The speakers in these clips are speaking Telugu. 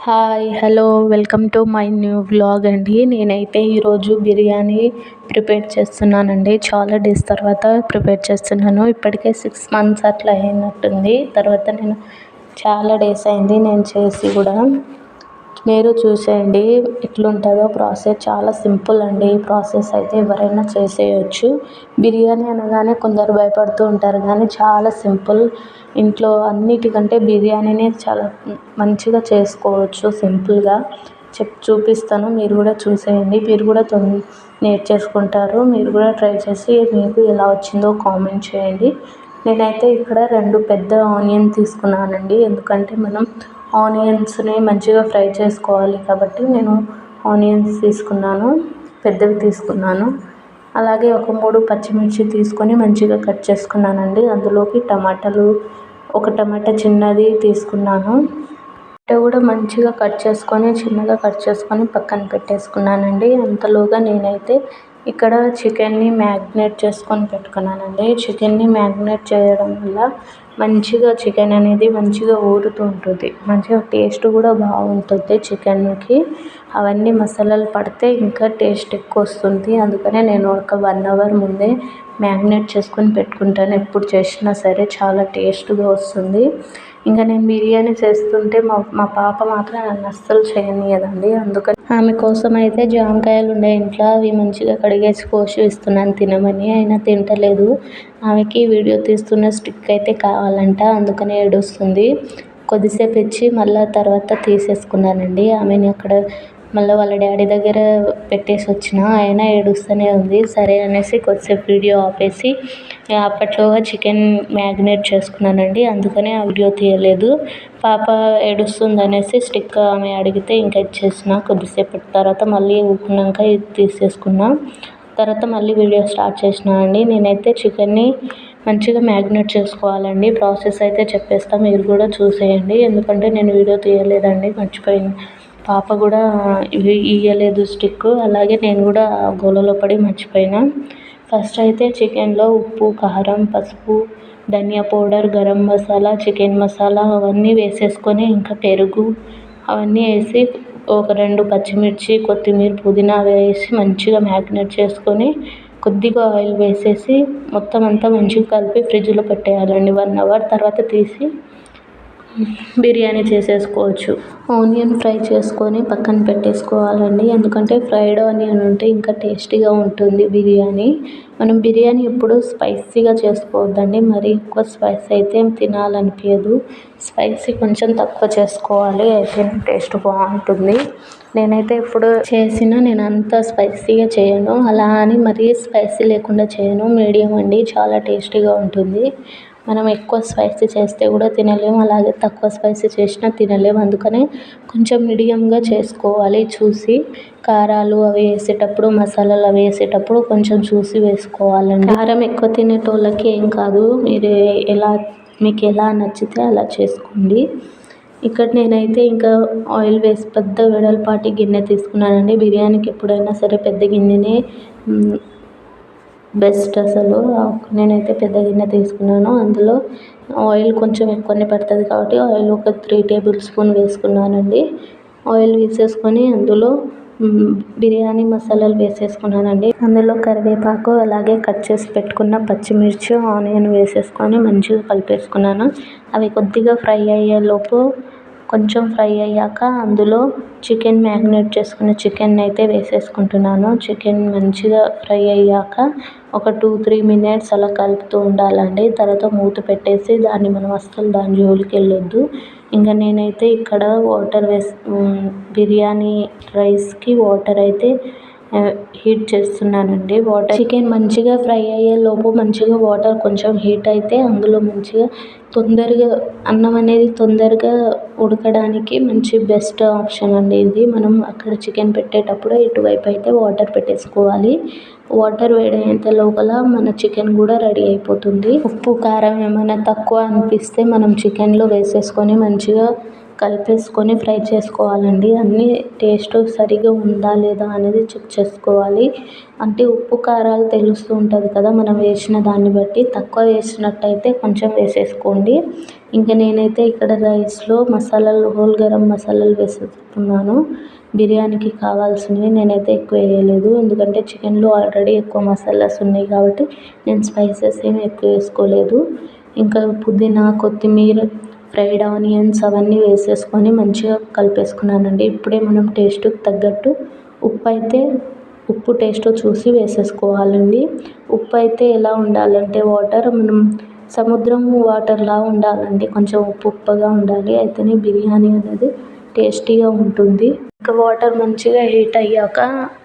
Hi hello welcome to my new vlog అండి. నేనైతే ఈరోజు బిర్యానీ ప్రిపేర్ చేస్తున్నానండి. చాలా డేస్ తర్వాత ప్రిపేర్ చేస్తున్నాను. ఇప్పటికే 6 months అట్లా అయినట్టుంది. తర్వాత నేను చాలా డేస్ అయింది నేను చేసి కూడా. మీరు చూసేయండి ఎట్లుంటుందో ప్రాసెస్. చాలా సింపుల్ అండి ఈ ప్రాసెస్ అయితే ఎవరైనా చేసేయచ్చు. బిర్యానీ అనగానే కొందరు భయపడుతూ ఉంటారు కానీ చాలా సింపుల్. ఇంట్లో అన్నిటికంటే బిర్యానీనే చాలా మంచిగా చేసుకోవచ్చు సింపుల్గా. చూపిస్తాను, మీరు కూడా చూసేయండి. మీరు కూడా నేర్చేసుకుంటారు. మీరు కూడా ట్రై చేసి మీకు ఎలా వచ్చిందో కామెంట్ చేయండి. నేనైతే ఇక్కడ 2 పెద్ద ఆనియన్ తీసుకున్నానండి. ఎందుకంటే మనం ఆనియన్స్ని మంచిగా ఫ్రై చేసుకోవాలి కాబట్టి నేను ఆనియన్స్ తీసుకున్నాను, పెద్దవి తీసుకున్నాను. అలాగే ఒక 3 పచ్చిమిర్చి తీసుకొని మంచిగా కట్ చేసుకున్నానండి. అందులోకి టమాటాలు, ఒక టమాటా చిన్నది తీసుకున్నాను. కూడా మంచిగా చిన్నగా కట్ చేసుకొని పక్కన పెట్టేసుకున్నానండి. అంతలోగా నేనైతే ఇక్కడ చికెన్ని మ్యాగ్నేట్ చేసుకొని పెట్టుకున్నానండి. చికెన్ని మ్యాగ్నేట్ చేయడం వల్ల మంచిగా చికెన్ అనేది మంచిగా ఊరుతూ ఉంటుంది, మంచిగా టేస్ట్ కూడా బాగుంటుంది చికెన్కి. అవన్నీ మసాలాలు పడితే ఇంకా టేస్ట్ ఎక్కువ వస్తుంది. అందుకనే నేను ఒక 1 hour ముందే మ్యాగ్నేట్ చేసుకొని పెట్టుకుంటాను. ఎప్పుడు చేసినా సరే చాలా టేస్ట్గా వస్తుంది. ఇంకా నేను బిర్యానీ చేస్తుంటే మా పాప మాత్రం నన్ను అస్సలు చేయనీయదండి. అందుకని ఆమె కోసం అయితే జామకాయలు ఉండే ఇంట్లో అవి మంచిగా కడిగేసి కోసి ఇస్తున్నాను తినమని. అయినా తింటలేదు. ఆమెకి వీడియో తీస్తున్న స్టిక్ అయితే కావాలంట, అందుకనే ఏడుస్తుంది. కొద్దిసేపు ఇచ్చి మళ్ళీ తర్వాత తీసేసుకున్నానండి. ఆమెని అక్కడ మళ్ళీ వాళ్ళ డాడీ దగ్గర పెట్టేసి వచ్చిన, అయినా ఏడుస్తూనే ఉంది. సరే అనేసి కొద్దిసేపు వీడియో ఆపేసి అప్పట్లోగా చికెన్ మ్యాగ్నేట్ చేసుకున్నానండి. అందుకనే ఆ వీడియో తీయలేదు. పాప ఏడుస్తుంది అనేసి స్టిక్ ఆమె అడిగితే ఇంకా ఇచ్చేసిన. కొద్దిసేపటి తర్వాత మళ్ళీ ఊరుకున్నాక ఇది తీసేసుకున్నా. తర్వాత మళ్ళీ వీడియో స్టార్ట్ చేసిన అండి. నేనైతే చికెన్ని మంచిగా మ్యాగ్నేట్ చేసుకోవాలండి. ప్రాసెస్ అయితే చెప్పేస్తాను, మీరు కూడా చూసేయండి. ఎందుకంటే నేను వీడియో తీయలేదండి, మర్చిపోయింది. పాప కూడా ఇయ్యలేదు స్టిక్, అలాగే నేను కూడా గోలలో పడి మర్చిపోయినా. ఫస్ట్ అయితే చికెన్లో ఉప్పు, కారం, పసుపు, ధనియా పౌడర్, గరం మసాలా, చికెన్ మసాలా అవన్నీ వేసేసుకొని ఇంకా పెరుగు అవన్నీ వేసి ఒక 2 పచ్చిమిర్చి, కొత్తిమీర, పుదీనా వేసి మంచిగా మ్యాగ్నేట్ చేసుకొని కొద్దిగా ఆయిల్ వేసేసి మొత్తం అంతా మంచిగా కలిపి ఫ్రిడ్జ్లో పెట్టేయాలండి 1 hour. తర్వాత తీసి బిర్యానీ చేసేసుకోవచ్చు. ఆనియన్ ఫ్రై చేసుకొని పక్కన పెట్టేసుకోవాలండి. ఎందుకంటే ఫ్రైడ్ ఆనియన్ ఉంటే ఇంకా టేస్టీగా ఉంటుంది బిర్యానీ. మనం బిర్యానీ ఎప్పుడు స్పైసీగా చేసుకోవద్దండి, మరీ ఎక్కువ స్పైసీ అయితే తినాలనిపించదు. స్పైసీ కొంచెం తక్కువ చేసుకోవాలి, అయితే టేస్ట్ బాగుంటుంది. నేనైతే ఎప్పుడు చేసినా నేను అంత స్పైసీగా చేయను, అలా అని మరీ స్పైసీ లేకుండా చేయను. మీడియం అండి, చాలా టేస్టీగా ఉంటుంది. మనం ఎక్కువ స్పైసీ చేస్తే కూడా తినలేము, అలాగే తక్కువ స్పైసీ చేసినా తినలేము. అందుకనే కొంచెం మీడియంగా చేసుకోవాలి చూసి. కారాలు అవి వేసేటప్పుడు, మసాలాలు అవి వేసేటప్పుడు కొంచెం చూసి వేసుకోవాలండి. కారం ఎక్కువ తినేటోళ్ళకి ఏం కాదు, మీకు ఎలా నచ్చితే అలా చేసుకోండి. ఇక్కడ నేనైతే ఇంకా ఆయిల్ వేసి పెద్ద వెడల్పాటి గిన్నె తీసుకున్నానండి. బిర్యానీకి ఎప్పుడైనా సరే పెద్ద గిన్నెనే బెస్ట్ అసలు. నేనైతే పెద్ద గిన్నె తీసుకున్నాను. అందులో ఆయిల్ కొంచెం ఎక్కువనే పడుతుంది కాబట్టి ఆయిల్ ఒక 3 tablespoon వేసుకున్నానండి. ఆయిల్ వేసేసుకొని అందులో బిర్యానీ మసాలాలు వేసేసుకున్నానండి. అందులో కరివేపాకు, అలాగే కట్ చేసి పెట్టుకున్న పచ్చిమిర్చి, ఆనియన్ వేసేసుకొని మంచిగా కలిపేసుకున్నాను. అవి కొద్దిగా ఫ్రై అయ్యేలోపు, కొంచెం ఫ్రై అయ్యాక అందులో చికెన్ మ్యాగ్నేట్ చేసుకున్న చికెన్ అయితే వేసేసుకుంటున్నాను. చికెన్ మంచిగా ఫ్రై అయ్యాక ఒక 2-3 minutes అలా కలుపుతూ ఉండాలండి. తర్వాత మూత పెట్టేసి మనం అస్సలు దాని జోలికి వెళ్ళొద్దు. ఇంకా నేనైతే ఇక్కడ బిర్యానీ రైస్కి వాటర్ అయితే హీట్ చేస్తున్నానండి. చికెన్ మంచిగా ఫ్రై అయ్యేలోపు మంచిగా వాటర్ కొంచెం హీట్ అయితే అందులో మంచిగా తొందరగా అన్నం అనేది తొందరగా ఉడకడానికి మంచి బెస్ట్ ఆప్షన్ అండి ఇది. మనం అక్కడ చికెన్ పెట్టేటప్పుడు ఇటువైపు అయితే వాటర్ పెట్టేసుకోవాలి. వాటర్ వేడయ్యేంత లోపల మన చికెన్ కూడా రెడీ అయిపోతుంది. ఉప్పు, కారం ఏమైనా తక్కువ అనిపిస్తే మనం చికెన్లో వేసేసుకొని మంచిగా కలిపేసుకొని ఫ్రై చేసుకోవాలండి. అన్నీ టేస్ట్ సరిగ్గా ఉందా లేదా అనేది చెక్ చేసుకోవాలి. అంటే ఉప్పు కారాలు తెలుస్తూ ఉంటుంది కదా మనం వేసిన దాన్ని బట్టి. తక్కువ వేసినట్టయితే కొంచెం వేసేసుకోండి. ఇంకా నేనైతే ఇక్కడ రైస్లో మసాలాలు హోల్ గరం మసాలాలు వేసేస్తున్నాను. బిర్యానీకి కావాల్సినవి నేనైతే ఎక్కువ వేయలేదు, ఎందుకంటే చికెన్లో ఆల్రెడీ ఎక్కువ మసాలాస్ ఉన్నాయి కాబట్టి నేను స్పైసెస్ ఏమి ఎక్కువ వేసుకోలేదు. ఇంకా పుదీనా, కొత్తిమీర, ఫ్రైడ్ ఆనియన్స్ అవన్నీ వేసేసుకొని మంచిగా కలిపేసుకున్నానండి. ఇప్పుడే మనం టేస్ట్కి తగ్గట్టు ఉప్పు టేస్ట్ చూసి వేసేసుకోవాలండి. ఉప్పు అయితే ఎలా ఉండాలంటే వాటర్ మనం సముద్రం వాటర్లా ఉండాలండి. కొంచెం ఉప్పుగా ఉండాలి, అయితేనే బిర్యానీ అనేది టేస్టీగా ఉంటుంది. ఇంకా వాటర్ మంచిగా హీట్ అయ్యాక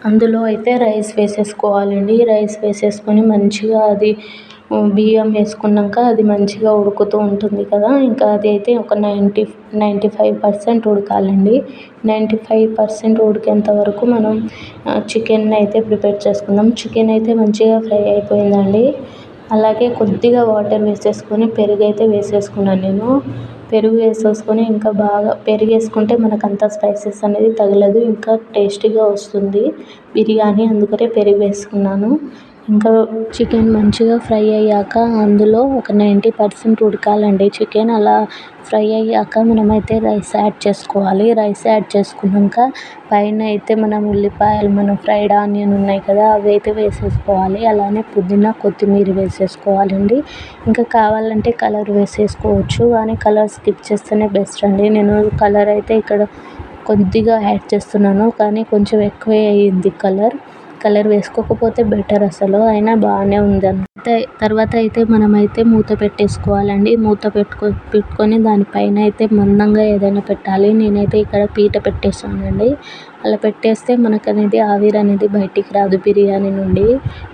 అందులో అయితే రైస్ వేసేసుకోవాలండి. రైస్ వేసేసుకొని మంచిగా అది బియ్యం వేసుకున్నాక అది మంచిగా ఉడుకుతూ ఉంటుంది కదా, ఇంకా అది అయితే ఒక 95% ఉడకాలండి. 95% ఉడికేంత వరకు మనం చికెన్ అయితే ప్రిపేర్ చేసుకుందాం. చికెన్ అయితే మంచిగా ఫ్రై అయిపోయిందండి. అలాగే కొద్దిగా వాటర్ వేసేసుకొని పెరుగు అయితే వేసేసుకున్నాను నేను. పెరుగు వేసేసుకొని ఇంకా బాగా పెరుగు వేసుకుంటే మనకు అంత స్పైసెస్ అనేది తగలదు, ఇంకా టేస్టీగా వస్తుంది బిర్యానీ. అందుకనే పెరుగు వేసుకున్నాను. ఇంకా చికెన్ మంచిగా ఫ్రై అయ్యాక అందులో ఒక 90% ఉడకాలండి చికెన్. అలా ఫ్రై అయ్యాక మనమైతే రైస్ యాడ్ చేసుకోవాలి. రైస్ యాడ్ చేసుకున్నాక పైన అయితే మనం ఉల్లిపాయలు, మనం ఫ్రైడ్ ఆనియన్ ఉన్నాయి కదా అవి అయితే వేసేసుకోవాలి. అలానే పుదీనా, కొత్తిమీర వేసేసుకోవాలండి. ఇంకా కావాలంటే కలర్ వేసేసుకోవచ్చు, కానీ కలర్ స్కిప్ చేస్తేనే బెస్ట్ అండి. నేను కలర్ అయితే ఇక్కడ కొద్దిగా యాడ్ చేస్తున్నాను, కానీ కొంచెం ఎక్కువే అయ్యింది కలర్ వేసుకోకపోతే బెటర్ అసలు, అయినా బాగానే ఉంది. తర్వాత అయితే మనమైతే మూత పెట్టేసుకోవాలండి. మూత పెట్టుకొని దానిపైన అయితే మందంగా ఏదైనా పెట్టాలి. నేనైతే ఇక్కడ పీట పెట్టేసానండి. అలా పెట్టేస్తే మనకు అనేది ఆవిరి అనేది బయటికి రాదు బిర్యానీ నుండి.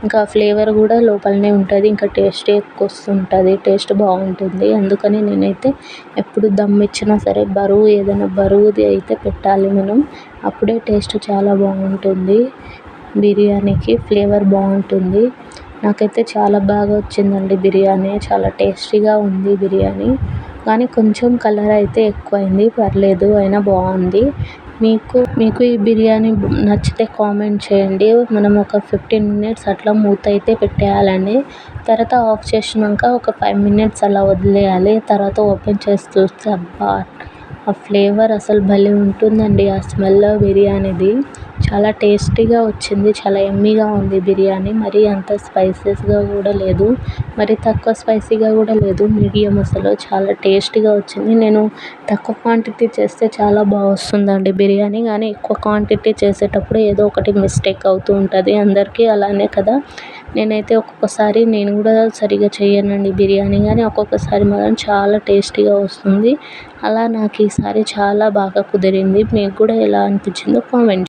ఇంకా ఫ్లేవర్ కూడా లోపలనే ఉంటుంది, ఇంకా టేస్ట్ ఎక్కువ వస్తుంటుంది, టేస్ట్ బాగుంటుంది. అందుకని నేనైతే ఎప్పుడు దమ్ ఇచ్చినా సరే ఏదైనా బరువుది అయితే పెట్టాలి మనం, అప్పుడే టేస్ట్ చాలా బాగుంటుంది. బిర్యానీకి ఫ్లేవర్ బాగుంటుంది. నాకైతే చాలా బాగా వచ్చిందండి బిర్యానీ, చాలా టేస్టీగా ఉంది బిర్యానీ. కానీ కొంచెం కలర్ అయితే ఎక్కువైంది, పర్లేదు అయినా బాగుంది. మీకు ఈ బిర్యానీ నచ్చితే కామెంట్ చేయండి. మనం ఒక 15 minutes అట్లా మూత అయితే పెట్టేయాలండి. తర్వాత ఆఫ్ చేసినాక ఒక 5 minutes అలా వదిలేయాలి. తర్వాత ఓపెన్ చేసి చూస్తే అబ్బా, ఆ ఫ్లేవర్ అసలు భలే ఉంటుందండి. ఆ స్మెల్ బిర్యానీది చాలా టేస్టీగా వచ్చింది, చాలా యమ్మీగా ఉంది బిర్యానీ. మరీ అంత స్పైసెస్గా కూడా లేదు, మరి తక్కువ స్పైసీగా కూడా లేదు, మీడియం అసలు చాలా టేస్టీగా వచ్చింది. నేను తక్కువ క్వాంటిటీ చేస్తే చాలా బాగా వస్తుందండి బిర్యానీ, కానీ ఎక్కువ క్వాంటిటీ చేసేటప్పుడు ఏదో ఒకటి మిస్టేక్ అవుతూ ఉంటుంది, అందరికీ అలానే కదా. నేనైతే ఒక్కొక్కసారి నేను కూడా సరిగ్గా చేయనండి బిర్యానీ, కానీ ఒక్కొక్కసారి మాత్రం చాలా టేస్టీగా వస్తుంది. అలా నాకు ఈసారి చాలా బాగా కుదిరింది. మీకు కూడా ఎలా అనిపించిందో కామెంట్